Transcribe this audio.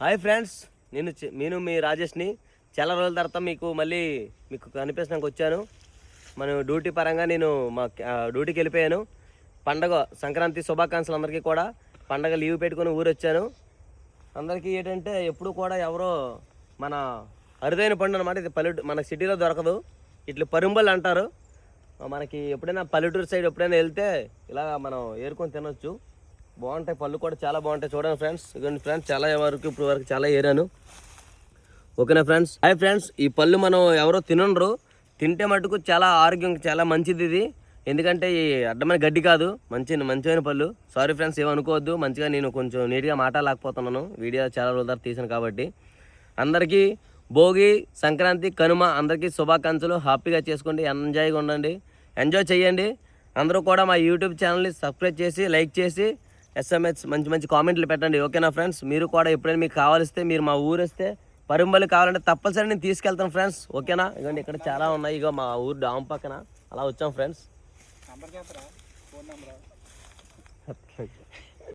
Hi friends, నేను మీ రాజేష్ని. చాలా రోజుల తర్వాత మళ్ళీ మీకు కనిపించడానికి వచ్చాను. మనం డ్యూటీ పరంగా నేను డ్యూటీకి వెళ్ళిపోయాను. పండగ సంక్రాంతి శుభాకాంక్షలు అందరికీ కూడా. పండగ లీవ్ పెట్టుకుని ఊరు వచ్చాను. అందరికీ ఏంటంటే ఎప్పుడు కూడా ఎవరో మన అరుదైన పండు అనమాట. ఇది మన సిటీలో దొరకదు. ఇట్లా పరుంబలు అంటారు. మనకి ఎప్పుడైనా పల్లెటూరు సైడ్ ఎప్పుడైనా వెళ్తే ఇలా మనం ఏరుకొని తినొచ్చు. బాగుంటాయి పళ్ళు కూడా, చాలా బాగుంటాయి. చూడండి ఫ్రెండ్స్, ఇదిగోండి ఫ్రెండ్స్, చాలా ఇప్పుడు వరకు చాలా ఏరాను. ఓకేనా ఫ్రెండ్స్? హాయ్ ఫ్రెండ్స్, ఈ పళ్ళు మనం ఎవరో తినరు. తింటే మటుకు చాలా ఆరోగ్యం చాలా మంచిది ఇది. ఎందుకంటే ఈ అడ్డమైన గడ్డి కాదు, మంచిమైన పళ్ళు. సారీ ఫ్రెండ్స్, ఏమనుకోవద్దు. మంచిగా నేను కొంచెం నీట్గా మాట్లాడలేకపోతున్నాను, వీడియో చాలా రోజుల తర్వాత తీసాను కాబట్టి. అందరికీ భోగి, సంక్రాంతి, కనుమ అందరికీ శుభాకాంక్షలు. హ్యాపీగా చేసుకోండి, ఎంజాయ్గా ఉండండి, ఎంజాయ్ చేయండి. అందరూ కూడా మా యూట్యూబ్ ఛానల్ని సబ్స్క్రైబ్ చేసి, లైక్ చేసి, ఎస్ఎంఎస్ మంచి కామెంట్లు పెట్టండి. ఓకేనా ఫ్రెండ్స్? మీరు కూడా ఎప్పుడైనా మీకు కావాలిస్తే, మీరు మా ఊరు వస్తే పరుంబలి కావాలంటే తప్పనిసరి నేను తీసుకెళ్తాను ఫ్రెండ్స్. ఓకేనా? ఇదిగోండి ఇక్కడ చాలా ఉన్నాయి. ఇగో మా ఊరు డామ్ పక్కన అలా వచ్చాం ఫ్రెండ్స్.